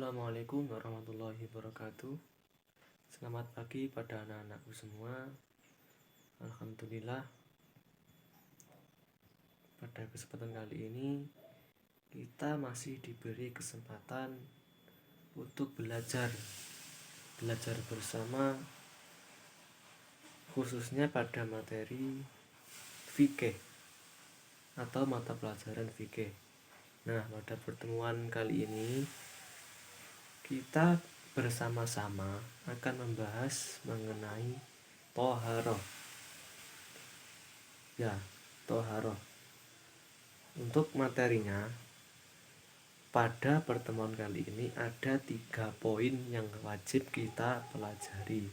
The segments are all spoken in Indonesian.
Assalamualaikum warahmatullahi wabarakatuh. Selamat pagi pada anak-anakku semua. Alhamdulillah, pada kesempatan kali ini kita masih diberi kesempatan untuk belajar bersama, khususnya pada materi fikih atau mata pelajaran fikih. Nah, pada pertemuan kali ini kita bersama-sama akan membahas mengenai toharoh. Toharoh. Untuk materinya, pada pertemuan kali ini ada 3 poin yang wajib kita pelajari.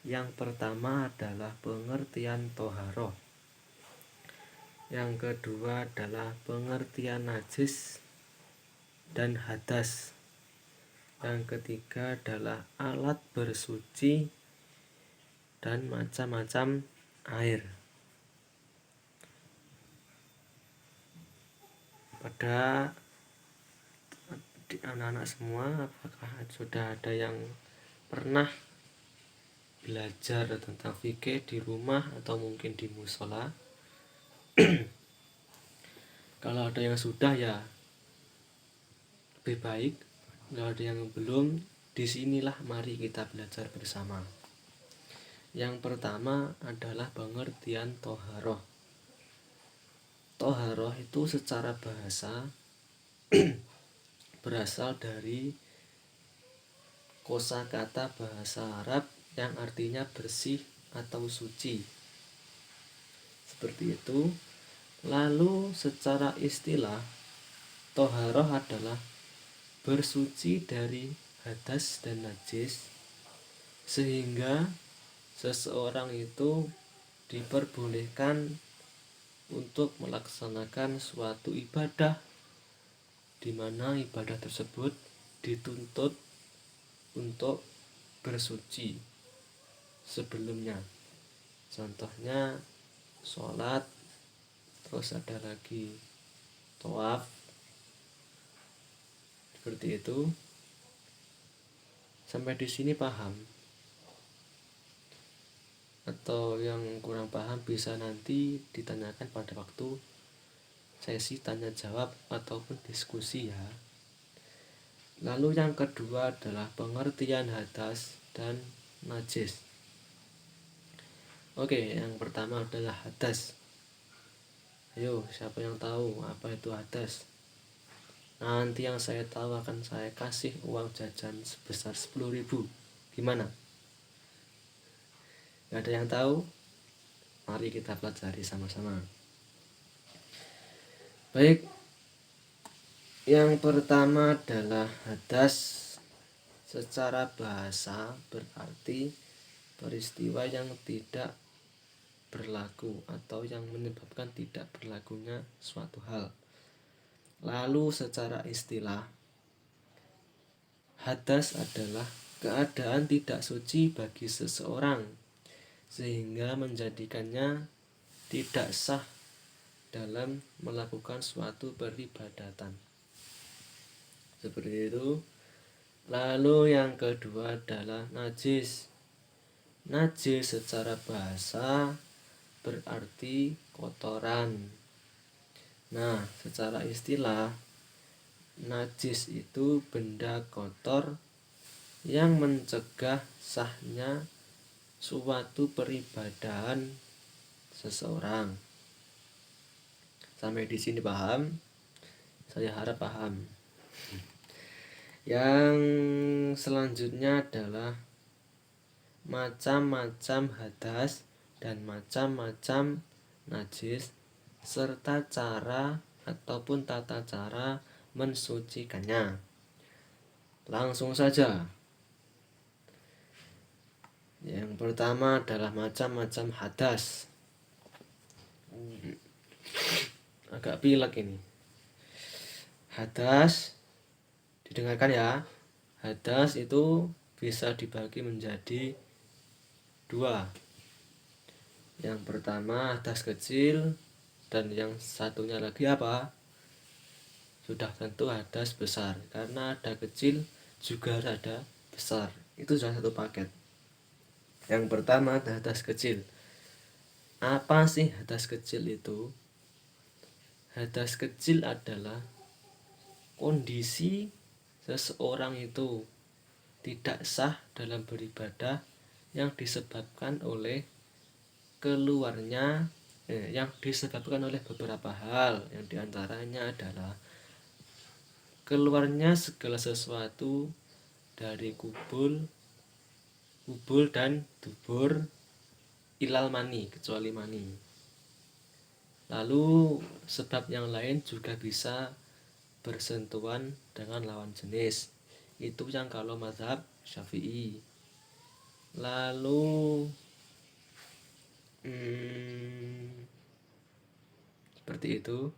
Yang pertama adalah pengertian toharoh. Yang kedua adalah pengertian najis dan hadas. Yang ketiga adalah alat bersuci dan macam-macam air. Pada anak-anak semua, apakah sudah ada yang pernah belajar tentang fikih di rumah atau mungkin di musola? Kalau ada yang sudah, ya lebih baik. Kalau ada yang belum, disinilah mari kita belajar bersama. Yang pertama adalah pengertian toharoh. Toharoh itu secara bahasa berasal dari kosakata bahasa Arab yang artinya bersih atau suci. Seperti itu. Lalu secara istilah, toharoh adalah bersuci dari hadas dan najis, sehingga seseorang itu diperbolehkan untuk melaksanakan suatu ibadah, di mana ibadah tersebut dituntut untuk bersuci sebelumnya. Contohnya sholat, terus ada lagi tawaf, seperti itu. Sampai di sini paham? Atau yang kurang paham bisa nanti ditanyakan pada waktu sesi tanya jawab ataupun diskusi ya. Lalu yang kedua adalah pengertian hadas dan najis. Oke, yang pertama adalah hadas. Ayo, siapa yang tahu apa itu hadas? Nanti yang saya tahu akan saya kasih uang jajan sebesar 10.000. Gimana? Gak ada yang tahu? Mari kita pelajari sama-sama. Baik, yang pertama adalah hadas. Secara bahasa berarti peristiwa yang tidak berlaku atau yang menyebabkan tidak berlakunya suatu hal. Lalu secara istilah, hadas adalah keadaan tidak suci bagi seseorang, sehingga menjadikannya tidak sah dalam melakukan suatu peribadatan. Seperti itu. Lalu yang kedua adalah najis. Najis secara bahasa berarti kotoran. Nah, secara istilah, najis itu benda kotor yang mencegah sahnya suatu peribadahan seseorang. Sampai di sini paham? Saya harap paham. Yang selanjutnya adalah macam-macam hadas dan macam-macam najis, serta cara ataupun tata cara mensucikannya. Langsung saja. Yang pertama adalah macam-macam hadas. Agak pilek ini. Hadas, didengarkan ya. Hadas itu bisa dibagi menjadi 2. Yang pertama hadas kecil, dan yang satunya lagi apa? Sudah tentu hadas besar, karena ada kecil juga harus ada besar. Itu sudah satu paket. Yang pertama hadas kecil. Apa sih hadas kecil itu? Hadas kecil adalah kondisi seseorang itu tidak sah dalam beribadah yang disebabkan oleh keluarnya yang disebabkan oleh beberapa hal, yang diantaranya adalah keluarnya segala sesuatu dari kubul dan dubur ilal mani, kecuali mani. Lalu sebab yang lain juga bisa bersentuhan dengan lawan jenis. Itu yang kalau mazhab Syafi'i. Lalu seperti itu.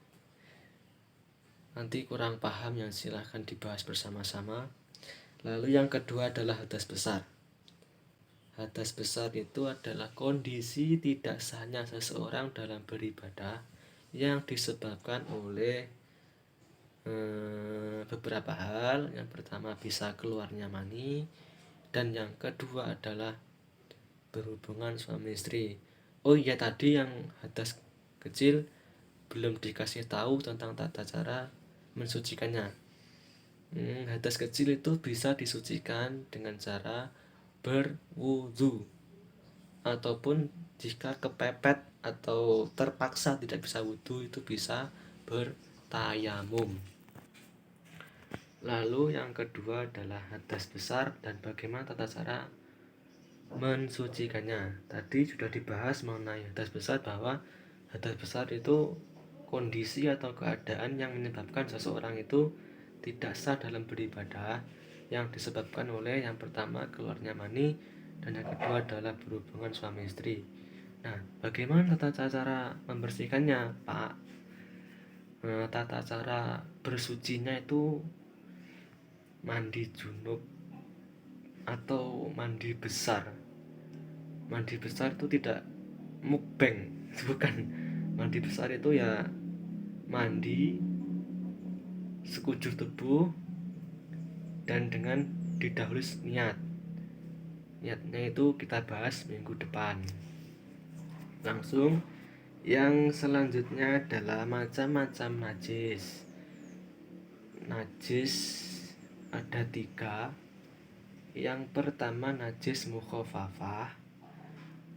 Nanti kurang paham yang silahkan dibahas bersama-sama. Lalu yang kedua adalah hadas besar. Hadas besar itu adalah kondisi tidak sahnya seseorang dalam beribadah yang disebabkan oleh beberapa hal. Yang pertama bisa keluarnya mani, dan yang kedua adalah berhubungan suami istri. Oh iya, tadi yang hadas kecil belum dikasih tahu tentang tata cara mensucikannya. Hadas kecil itu bisa disucikan dengan cara berwudu, ataupun jika kepepet atau terpaksa tidak bisa wudu itu bisa bertayamum. Lalu yang kedua adalah hadas besar dan bagaimana tata cara mensucikannya. Tadi sudah dibahas mengenai hadas besar, bahwa hadas besar itu kondisi atau keadaan yang menyebabkan seseorang itu tidak sah dalam beribadah yang disebabkan oleh yang pertama keluarnya mani, dan yang kedua adalah berhubungan suami istri. Nah, bagaimana tata cara membersihkannya, Pak? Tata cara bersucinya itu mandi junub atau mandi besar. Mandi besar itu tidak mukbang, bukan. Mandi besar itu ya mandi sekujur tubuh dan dengan didahului niatnya itu kita bahas minggu depan. Langsung yang selanjutnya adalah macam-macam najis. Najis ada 3. Yang pertama najis mukhafafah.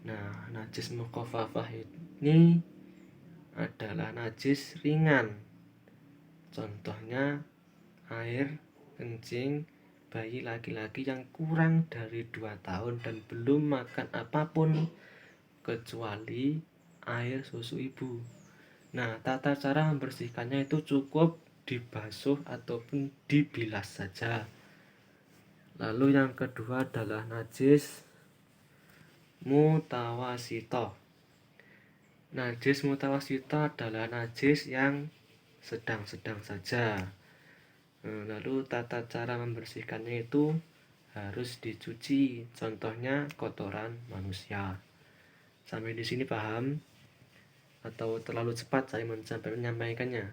Nah, najis mukhafafah ini adalah najis ringan. Contohnya air kencing bayi laki-laki yang kurang dari 2 tahun dan belum makan apapun kecuali air susu ibu. Nah, tata cara membersihkannya itu cukup dibasuh ataupun dibilas saja. Lalu yang kedua adalah najis mutawasito. Najis mutawasito adalah najis yang sedang-sedang saja. Lalu tata cara membersihkannya itu harus dicuci, contohnya kotoran manusia. Sampai di sini paham? Atau terlalu cepat saya menyampaikannya?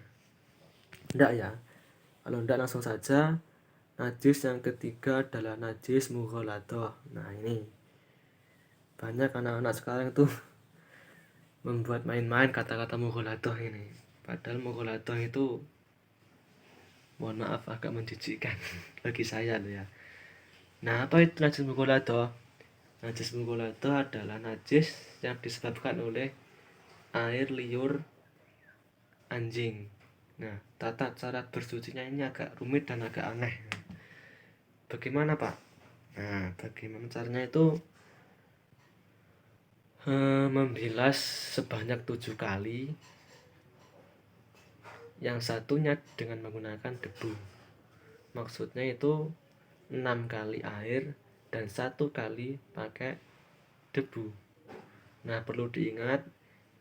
Enggak ya? Kalau enggak langsung saja. Najis yang ketiga adalah najis mughaladah. Nah, ini banyak anak-anak sekarang tuh membuat main-main kata-kata mughaladah ini. Padahal mughaladah itu, mohon maaf, agak menjijikkan bagi saya loh ya. Nah, apa itu najis mughaladah? Najis mughaladah adalah najis yang disebabkan oleh air liur anjing. Nah, tata cara bersucinya ini agak rumit dan agak aneh. Bagaimana, Pak? Nah, bagaimana caranya itu membilas sebanyak 7 kali, yang satunya dengan menggunakan debu. Maksudnya itu 6 kali air dan 1 kali pakai debu. Nah, perlu diingat,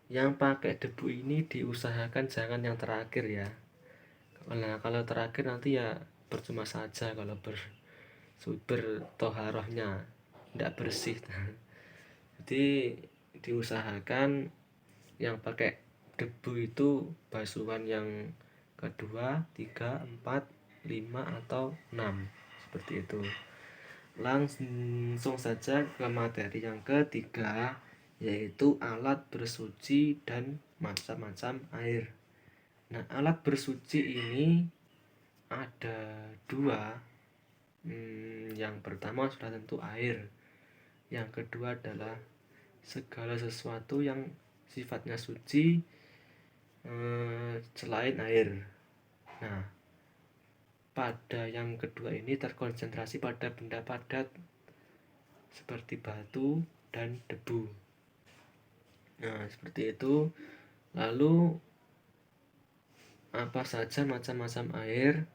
yang pakai debu ini diusahakan jangan yang terakhir ya. Nah, kalau terakhir nanti ya percuma saja kalau bertoharohnya tidak bersih. Jadi diusahakan yang pakai debu itu basuhan yang kedua, 3, 4, 5 atau 6. seperti itu. Langsung saja ke materi yang ketiga, yaitu alat bersuci dan macam-macam air. Nah, alat bersuci ini ada dua. Yang pertama sudah tentu air. Yang kedua adalah segala sesuatu yang sifatnya suci selain air. Nah, pada yang kedua ini terkonsentrasi pada benda padat seperti batu dan debu. Nah, seperti itu. Lalu apa saja macam-macam air?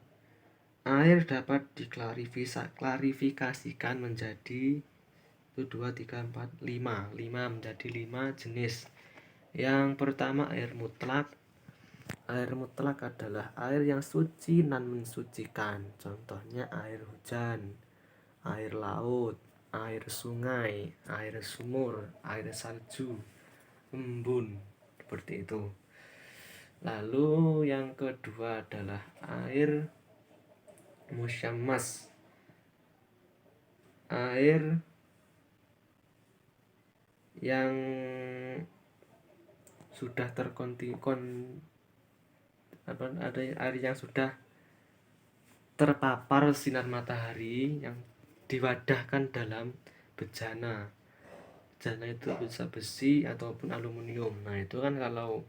Air dapat diklarifikasikan menjadi 1, 2, 3, 4, 5 menjadi 5 jenis. Yang pertama air mutlak. Air mutlak adalah air yang suci dan mensucikan. Contohnya air hujan, air laut, air sungai, air sumur, air salju, embun, seperti itu. Lalu yang kedua adalah air musyammas. Air yang sudah air yang sudah terpapar sinar matahari yang diwadahkan dalam bejana. Bejana itu bisa besi ataupun aluminium. Nah, itu kan kalau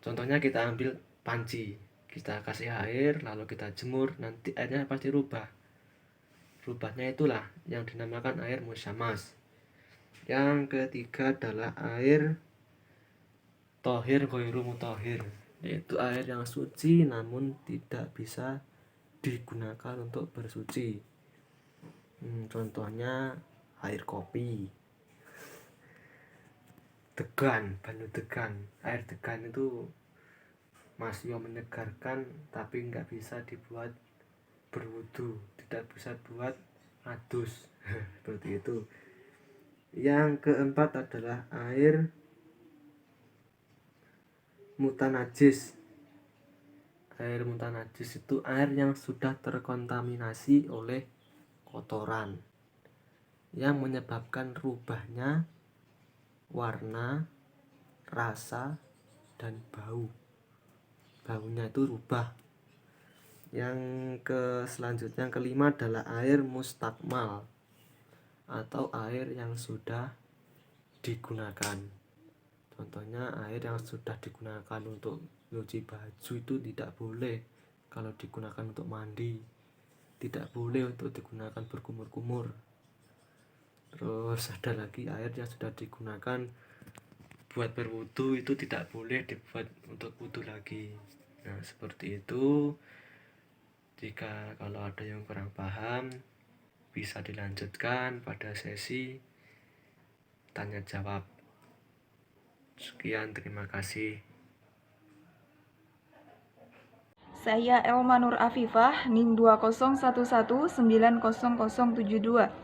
contohnya kita ambil panci, kita kasih air lalu kita jemur, nanti airnya pasti rubahnya itulah yang dinamakan air musyammas. Yang ketiga adalah air tohir ghairu mutahhir, yaitu air yang suci namun tidak bisa digunakan untuk bersuci. Contohnya air kopi, degan, banyu degan. Air degan itu masih menyegarkan tapi nggak bisa dibuat berwudu, tidak bisa buat adus. Seperti itu. Yang keempat adalah air mutanajis. Air mutanajis itu air yang sudah terkontaminasi oleh kotoran yang menyebabkan rubahnya warna, rasa, dan bau. Baunya itu rubah. Selanjutnya yang kelima adalah air mustakmal atau air yang sudah digunakan. Contohnya air yang sudah digunakan untuk nyuci baju itu tidak boleh kalau digunakan untuk mandi, tidak boleh untuk digunakan berkumur-kumur. Terus ada lagi air yang sudah digunakan buat berwudu, itu tidak boleh dibuat untuk wudu lagi. Nah, seperti itu. Jika kalau ada yang kurang paham, bisa dilanjutkan pada sesi tanya jawab. Sekian, terima kasih. Saya Elma Nur Afifah, NIM 20119072.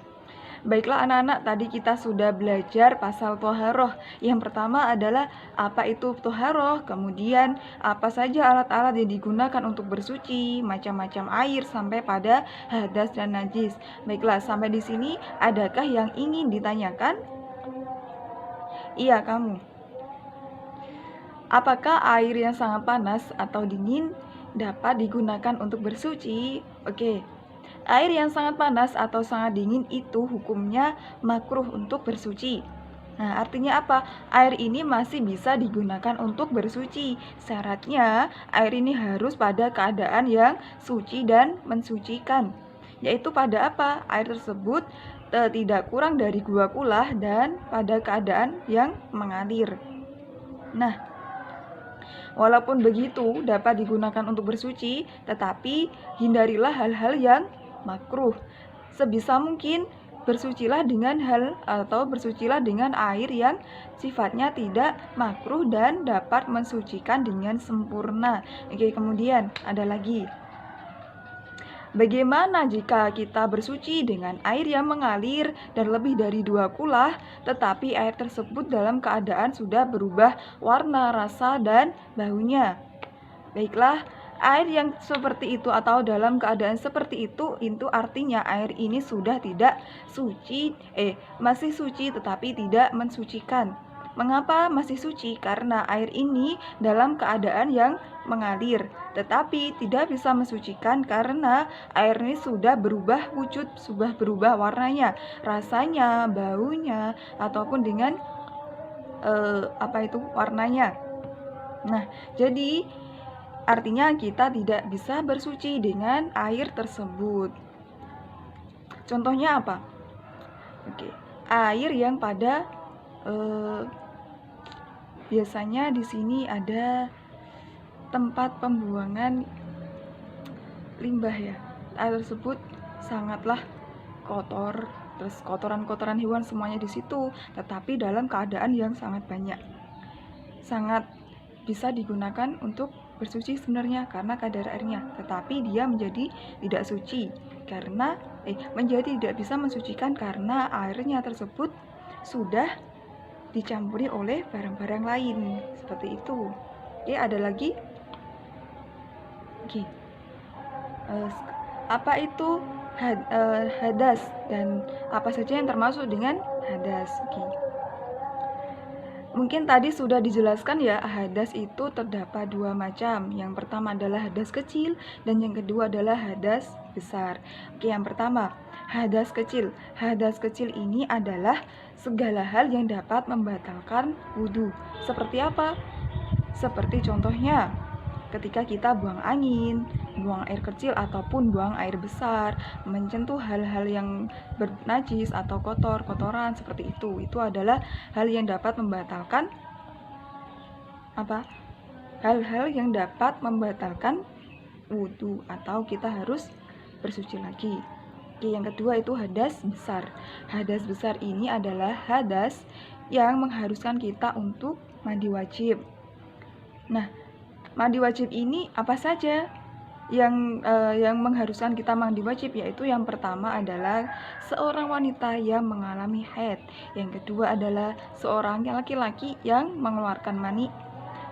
Baiklah anak-anak, tadi kita sudah belajar pasal toharoh. Yang pertama adalah apa itu toharoh, kemudian apa saja alat-alat yang digunakan untuk bersuci, macam-macam air sampai pada hadas dan najis. Baiklah, sampai di sini adakah yang ingin ditanyakan? Iya, kamu. Apakah air yang sangat panas atau dingin dapat digunakan untuk bersuci? Oke. Air yang sangat panas atau sangat dingin itu hukumnya makruh untuk bersuci. Nah, artinya apa? Air ini masih bisa digunakan untuk bersuci. Syaratnya, air ini harus pada keadaan yang suci dan mensucikan. Yaitu pada apa? Air tersebut tidak kurang dari 2 kulah dan pada keadaan yang mengalir. Nah, walaupun begitu dapat digunakan untuk bersuci, tetapi hindarilah hal-hal yang makruh. Sebisa mungkin bersucilah dengan air yang sifatnya tidak makruh dan dapat mensucikan dengan sempurna. Oke, kemudian ada lagi. Bagaimana jika kita bersuci dengan air yang mengalir dan lebih dari 2 kulah, tetapi air tersebut dalam keadaan sudah berubah warna, rasa, dan baunya? Baiklah, Air yang seperti itu atau dalam keadaan seperti itu artinya air ini sudah tidak suci, masih suci tetapi tidak mensucikan. Mengapa masih suci? Karena air ini dalam keadaan yang mengalir, tetapi tidak bisa mensucikan karena air ini sudah berubah wujud, sudah berubah warnanya, rasanya, baunya, ataupun dengan warnanya. Nah, jadi artinya kita tidak bisa bersuci dengan air tersebut. Contohnya apa? Oke, air yang pada biasanya di sini ada tempat pembuangan limbah ya. Air tersebut sangatlah kotor, terus kotoran-kotoran hewan semuanya di situ, tetapi dalam keadaan yang sangat banyak. Sangat bisa digunakan untuk bersuci sebenarnya karena kadar airnya, tetapi dia menjadi tidak suci karena menjadi tidak bisa mensucikan karena airnya tersebut sudah dicampuri oleh barang-barang lain, seperti itu. Oke, ada lagi. Oke. Apa itu hadas dan apa saja yang termasuk dengan hadas? Oke. Mungkin tadi sudah dijelaskan ya, hadas itu terdapat dua macam. Yang pertama adalah hadas kecil dan yang kedua adalah hadas besar. Oke, yang pertama, hadas kecil. Hadas kecil ini adalah segala hal yang dapat membatalkan wudhu. Seperti apa? Seperti contohnya, ketika kita buang angin, buang air kecil ataupun buang air besar, menyentuh hal-hal yang bernajis atau kotoran seperti itu adalah hal yang dapat membatalkan hal-hal yang dapat membatalkan wudhu atau kita harus bersuci lagi. Oke, yang kedua itu hadas besar. Hadas besar ini adalah hadas yang mengharuskan kita untuk mandi wajib. Nah, mandi wajib ini apa saja yang mengharuskan kita mandi wajib? Yaitu yang pertama adalah seorang wanita yang mengalami haid, yang kedua adalah seorang laki-laki yang mengeluarkan mani,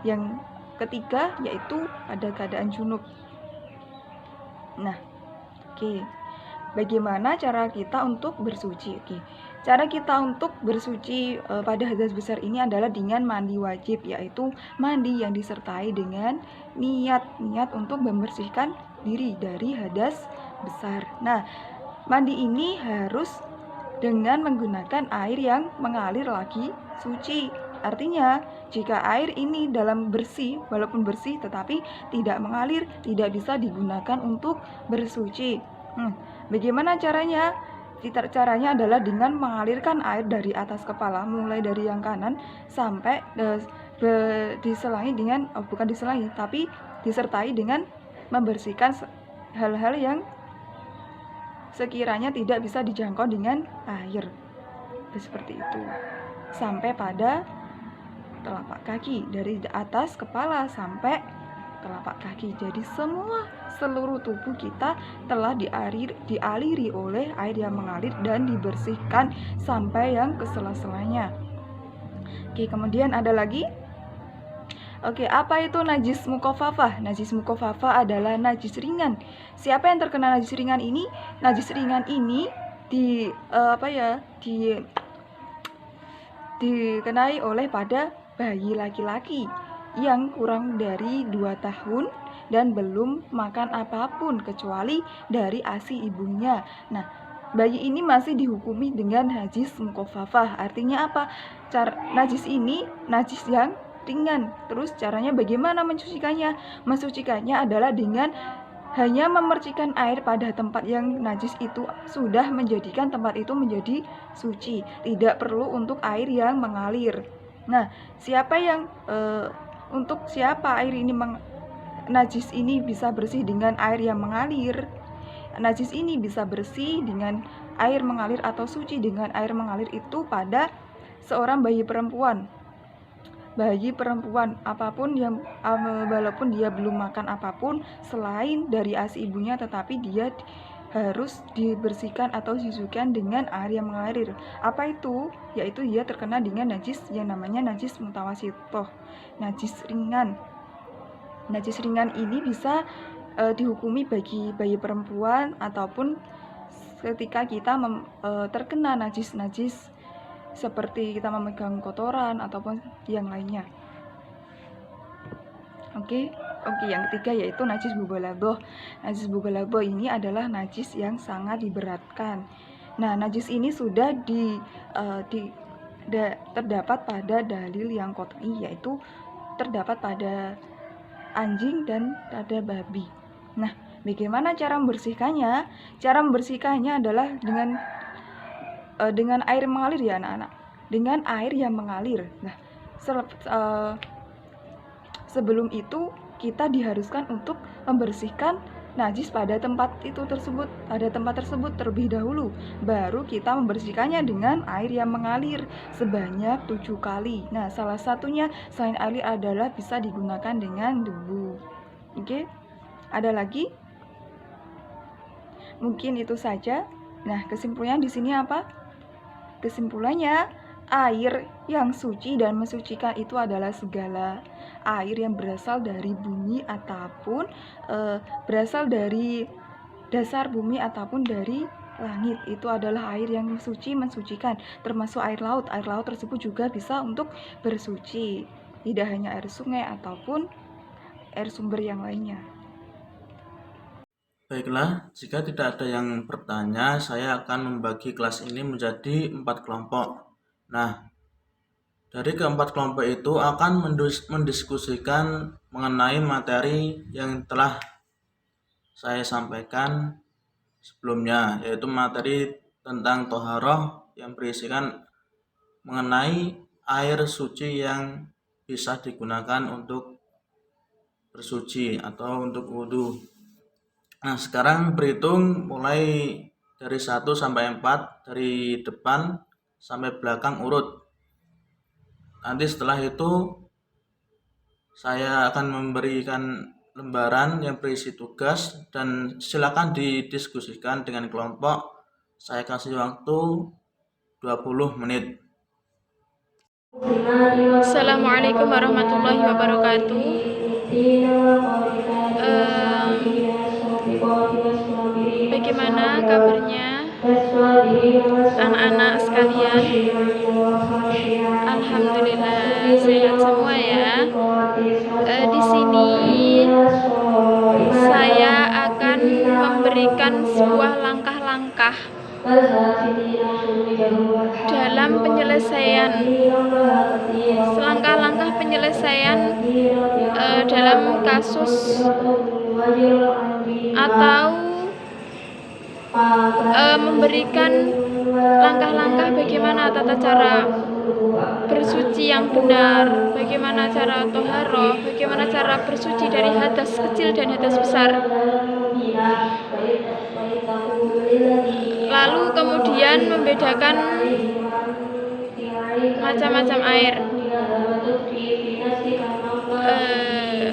yang ketiga yaitu pada keadaan junub. Nah, oke. Bagaimana cara kita untuk bersuci? Oke. Cara kita untuk bersuci pada hadas besar ini adalah dengan mandi wajib, yaitu mandi yang disertai dengan niat untuk membersihkan diri dari hadas besar. Nah, mandi ini harus dengan menggunakan air yang mengalir lagi suci. Artinya, jika air ini dalam bersih, walaupun bersih tetapi tidak mengalir, tidak bisa digunakan untuk bersuci. Bagaimana caranya? Caranya adalah dengan mengalirkan air dari atas kepala, mulai dari yang kanan sampai diselangi dengan, bukan diselangi, tapi disertai dengan membersihkan hal-hal yang sekiranya tidak bisa dijangkau dengan air. Seperti itu. Sampai pada telapak kaki, dari atas kepala sampai telapak kaki. Jadi seluruh tubuh kita telah dialiri oleh air yang mengalir dan dibersihkan sampai yang ke sela-selanya. Oke, kemudian ada lagi. Oke, apa itu najis mukhafafah? Najis mukhafafah adalah najis ringan. Siapa yang terkena najis ringan ini? Najis ringan ini dikenai oleh pada bayi laki-laki yang kurang dari 2 tahun dan belum makan apapun kecuali dari ASI ibunya. Nah, bayi ini masih dihukumi dengan najis mukhafafah. Artinya apa? Najis ini najis yang ringan. Terus caranya bagaimana mensucikannya? Mensucikannya adalah dengan hanya memercikan air pada tempat yang najis itu sudah menjadikan tempat itu menjadi suci. Tidak perlu untuk air yang mengalir. Nah, untuk siapa air ini najis ini bisa bersih dengan air yang mengalir? Najis ini bisa bersih dengan air mengalir atau suci dengan air mengalir itu pada seorang bayi perempuan. Bayi perempuan apapun yang walaupun dia belum makan apapun selain dari ASI ibunya, tetapi dia harus dibersihkan atau disucikan dengan air yang mengalir. Apa itu? Yaitu dia terkena dengan najis yang namanya najis mutawasitoh, najis ringan. Najis ringan ini bisa dihukumi bagi bayi perempuan ataupun ketika kita terkena najis-najis seperti kita memegang kotoran ataupun yang lainnya. Oke, yang ketiga yaitu najis mughalladhah. Najis mughalladhah ini adalah najis yang sangat diberatkan. Nah, najis ini sudah terdapat pada dalil yang qot'i, yaitu terdapat pada anjing dan pada babi. Nah, bagaimana cara membersihkannya? Cara membersihkannya adalah dengan air mengalir ya anak-anak. Dengan air yang mengalir. Nah, sebelum itu kita diharuskan untuk membersihkan najis pada tempat tersebut terlebih dahulu. Baru kita membersihkannya dengan air yang mengalir sebanyak 7 kali. Nah, salah satunya selain air adalah bisa digunakan dengan debu. Oke? Ada lagi? Mungkin itu saja. Nah, kesimpulannya di sini apa? Kesimpulannya, air yang suci dan mensucikan itu adalah segala air yang berasal dari bumi ataupun berasal dari dasar bumi ataupun dari langit. Itu adalah air yang suci, mensucikan, termasuk air laut. Air laut tersebut juga bisa untuk bersuci, tidak hanya air sungai ataupun air sumber yang lainnya. Baiklah, jika tidak ada yang bertanya, saya akan membagi kelas ini menjadi 4 kelompok. Nah, dari keempat kelompok itu akan mendiskusikan mengenai materi yang telah saya sampaikan sebelumnya, yaitu materi tentang toharoh yang berisikan mengenai air suci yang bisa digunakan untuk bersuci atau untuk wudhu. Nah, sekarang berhitung mulai dari 1 sampai 4, dari depan sampai belakang urut. Nanti setelah itu saya akan memberikan lembaran yang berisi tugas dan silakan didiskusikan dengan kelompok. Saya kasih waktu 20 menit. Assalamualaikum warahmatullahi wabarakatuh. Bagaimana kabarnya anak-anak sekalian? Alhamdulillah sehat semua ya. Di sini saya akan memberikan sebuah langkah-langkah dalam penyelesaian dalam kasus atau memberikan langkah-langkah bagaimana tata cara bersuci yang benar, bagaimana cara toharoh, bagaimana cara bersuci dari hadas kecil dan hadas besar. Lalu kemudian membedakan macam-macam air.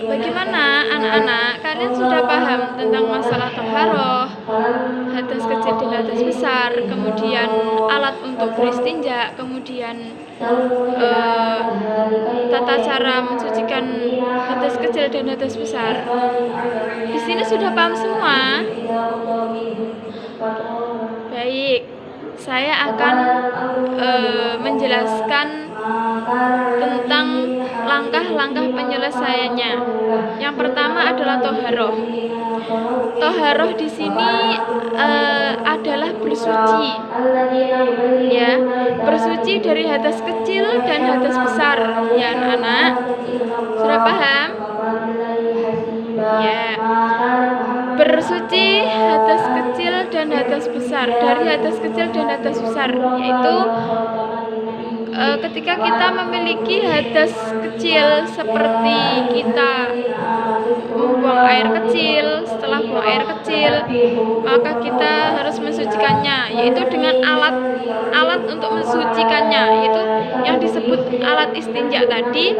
Bagaimana anak-anak, kalian sudah paham tentang masalah toharoh, hadas kecil dan hadas besar, kemudian alat untuk beristinja, kemudian tata cara mensucikan hadas kecil dan hadas besar. Di sini sudah paham semua? Baik, saya akan menjelaskan tentang langkah-langkah penyelesaiannya. Yang pertama adalah toharoh. Toharoh di sini adalah bersuci, ya, bersuci dari hadas kecil dan hadas besar, ya anak-anak. Sudah paham? Ya, bersuci hadas kecil dan hadas besar, dari hadas kecil dan hadas besar, yaitu ketika kita memiliki hadas kecil seperti kita membuang air kecil, setelah buang air kecil maka kita harus mensucikannya, yaitu dengan alat untuk mensucikannya, yaitu yang disebut alat istinja tadi,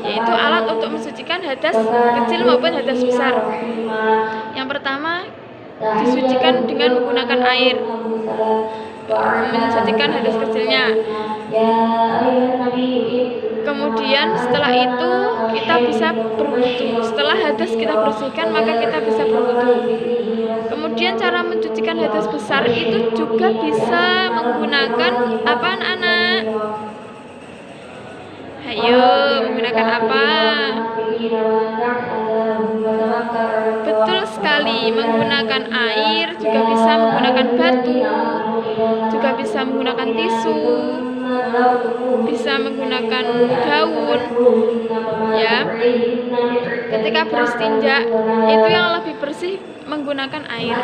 yaitu alat untuk mensucikan hadas kecil maupun hadas besar. Yang pertama, disucikan dengan menggunakan air, mensucikan hadas kecilnya. Kemudian setelah itu kita bisa berwudu. Setelah hadas kita bersihkan, maka kita bisa berwudu. Kemudian cara mencucikan hadas besar itu juga bisa menggunakan apa, anak-anak? Ayo, menggunakan apa? Betul sekali, menggunakan air, juga bisa menggunakan batu, juga bisa menggunakan tisu, bisa menggunakan daun, ya. Ketika beristinja itu yang lebih bersih menggunakan air,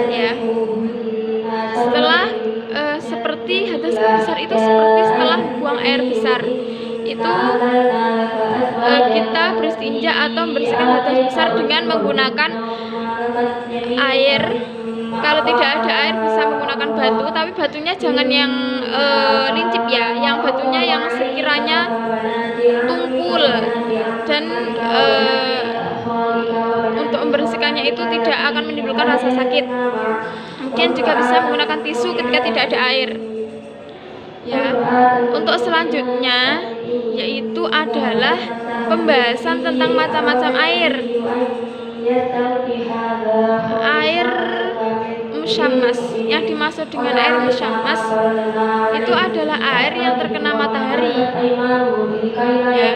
ya. Setelah seperti hadas besar itu seperti setelah buang air besar itu kita beristinja atau membersihkan hadas besar dengan menggunakan air. Kalau tidak ada air bisa menggunakan batu, tapi batunya jangan yang lincip ya, yang batunya yang sekiranya tumpul dan untuk membersihkannya itu tidak akan menimbulkan rasa sakit. Kemudian juga bisa menggunakan tisu ketika tidak ada air. Ya, untuk selanjutnya yaitu adalah pembahasan tentang macam-macam air. Air musyammas, yang dimaksud dengan air musyammas itu adalah air yang terkena matahari, ya.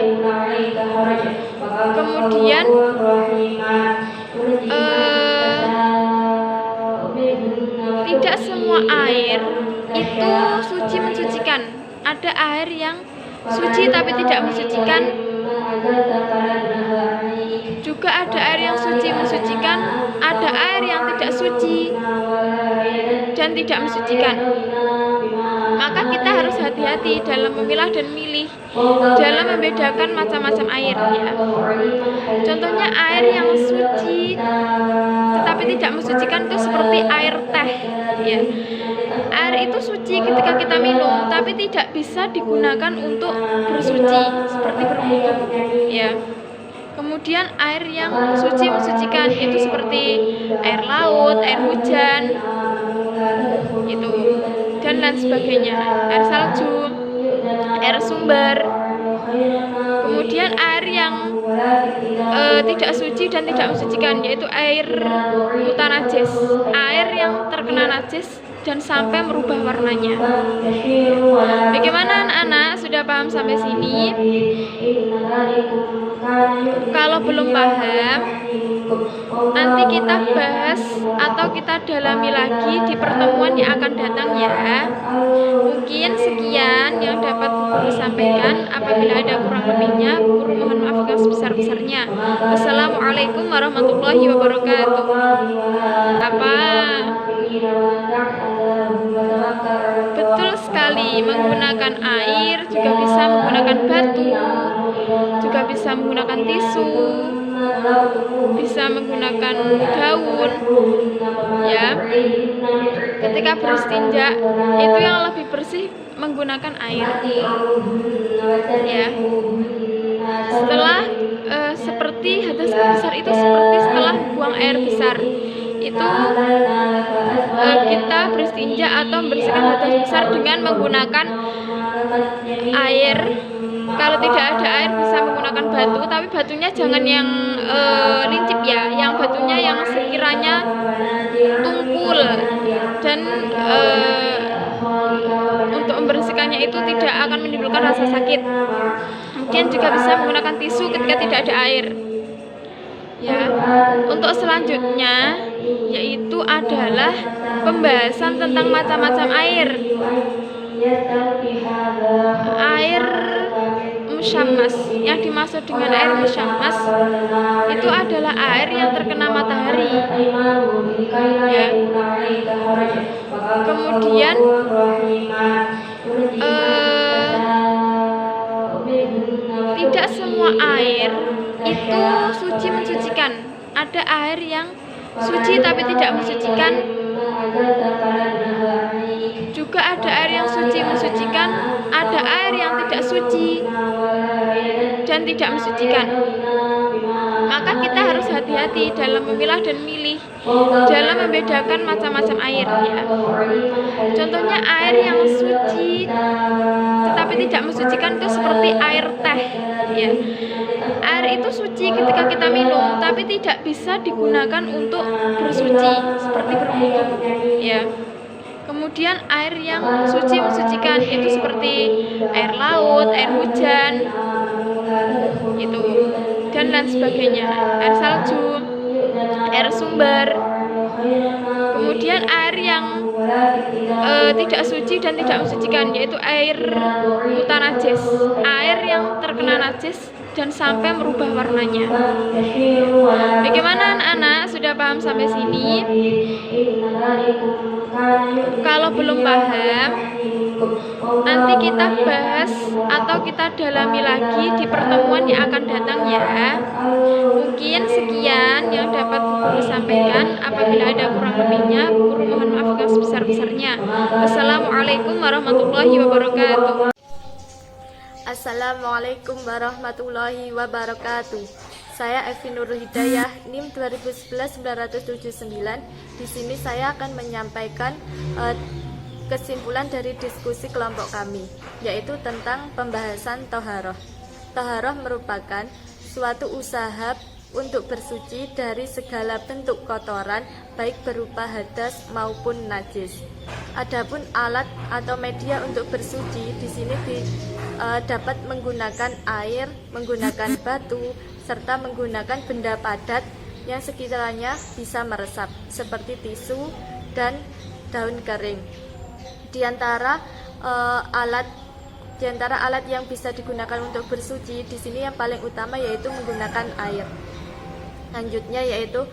Kemudian tidak semua air itu suci mensucikan. Ada air yang suci tapi tidak mensucikan. Juga ada air yang suci mensucikan, ada air yang tidak suci dan tidak mensucikan. Maka kita harus hati-hati dalam memilah dan memilih, dalam membedakan macam-macam air, ya. Contohnya air yang suci tetapi tidak mensucikan itu seperti air teh, ya. Air itu suci ketika kita minum, tapi tidak bisa digunakan untuk bersuci seperti berwudu, ya. Kemudian air yang suci mensucikan itu seperti air laut, air hujan, itu dan lain sebagainya, air salju, air sumber. Kemudian air yang tidak suci dan tidak mensucikan yaitu air mutanajis, air yang terkena najis dan sampai merubah warnanya. Bagaimana anak-anak, sudah paham sampai sini? Kalau belum paham, nanti kita bahas atau kita dalami lagi di pertemuan yang akan datang, ya. Mungkin sekian yang dapat Guru sampaikan. Apabila ada kurang lebihnya, Guru mohon maaf yang sebesar-besarnya. Wassalamualaikum warahmatullahi wabarakatuh. Apa? Betul sekali, menggunakan air, juga bisa menggunakan batu, juga bisa menggunakan tisu, bisa menggunakan daun, ya. Ketika beristinja itu yang lebih bersih menggunakan air, ya. Setelah seperti hadas besar itu seperti setelah buang air besar itu kita beristinja atau membersihkan hadas besar dengan menggunakan air. Kalau tidak ada air bisa menggunakan batu, tapi batunya jangan yang lincip ya, yang batunya yang sekiranya tumpul dan untuk membersihkannya itu tidak akan menimbulkan rasa sakit. Kemudian juga bisa menggunakan tisu ketika tidak ada air, ya. Untuk selanjutnya yaitu adalah pembahasan tentang macam-macam air. Air musyammas, yang dimaksud dengan air musyammas itu adalah air yang terkena matahari, ya. Kemudian tidak semua air itu suci mensucikan. Ada air yang suci tapi tidak mensucikan. Juga ada air yang suci mensucikan, ada air yang tidak suci dan tidak mensucikan. maka kita harus hati-hati dalam memilah dan milih, dalam membedakan macam-macam air ya. Contohnya air yang suci tetapi tidak mensucikan itu seperti air teh ya. Air itu suci ketika kita minum, tapi tidak bisa digunakan untuk bersuci seperti berwudu ya. Kemudian air yang suci mensucikan itu seperti air laut, air hujan, itu dan lain sebagainya, air salju, air sumber. Kemudian air yang tidak suci dan tidak mensucikan yaitu air mutanajis, air yang terkena najis dan sampai merubah warnanya. Bagaimana anak-anak, sudah paham sampai sini? Kalau belum paham, nanti kita bahas atau kita dalami lagi di pertemuan yang akan datang ya. Mungkin sekian yang dapat Guru sampaikan. Apabila ada kurang lebihnya, Guru mohon maaf yang sebesar-besarnya. Wassalamualaikum warahmatullahi wabarakatuh. Assalamualaikum warahmatullahi wabarakatuh. Saya Evi Nurul Hidayah, NIM 2011-979. Di sini saya akan menyampaikan kesimpulan dari diskusi kelompok kami, yaitu tentang pembahasan toharoh. Toharoh merupakan suatu usaha untuk bersuci dari segala bentuk kotoran, baik berupa hadas maupun najis. Adapun alat atau media untuk bersuci di sini dapat menggunakan air, menggunakan batu, serta menggunakan benda padat yang sekiranya bisa meresap seperti tisu dan daun kering. Di antara alat yang bisa digunakan untuk bersuci di sini yang paling utama yaitu menggunakan air. Selanjutnya yaitu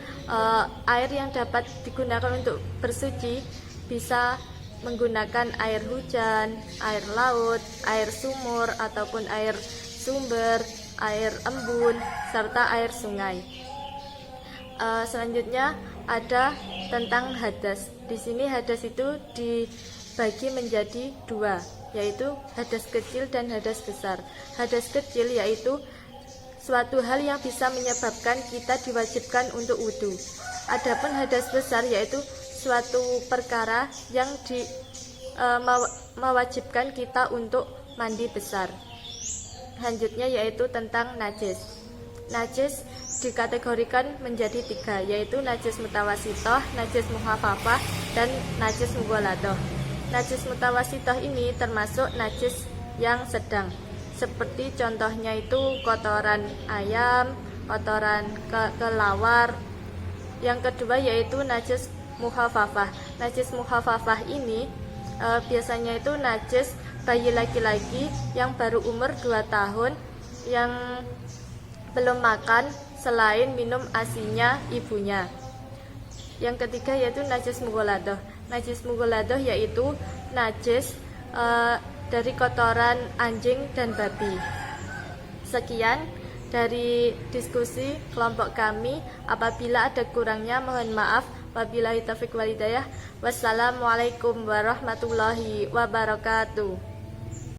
air yang dapat digunakan untuk bersuci bisa menggunakan air hujan, air laut, air sumur ataupun air sumber, air embun, serta air sungai. Selanjutnya ada tentang hadas. Di sini hadas itu dibagi menjadi dua, yaitu hadas kecil dan hadas besar. Hadas kecil yaitu suatu hal yang bisa menyebabkan kita diwajibkan untuk wudu. Adapun hadas besar yaitu suatu perkara yang mewajibkan kita untuk mandi besar. Selanjutnya yaitu tentang najis. Najis dikategorikan menjadi tiga, yaitu najis mutawasitoh, najis muhafafah, dan najis mughaladoh. Najis mutawasitoh ini termasuk najis yang sedang, seperti contohnya itu kotoran ayam, kotoran kelawar. Yang kedua yaitu najis muhafafah. Najis muhafafah ini biasanya itu najis bayi laki-laki yang baru umur 2 tahun yang belum makan selain minum ASI-nya ibunya. Yang ketiga yaitu najis mughaladoh. Najis mughaladoh yaitu najis dari kotoran anjing dan babi. Sekian dari diskusi kelompok kami. Apabila ada kurangnya mohon maaf. Wabillahi taufiq wal hidayah. Wassalamualaikum warahmatullahi wabarakatuh.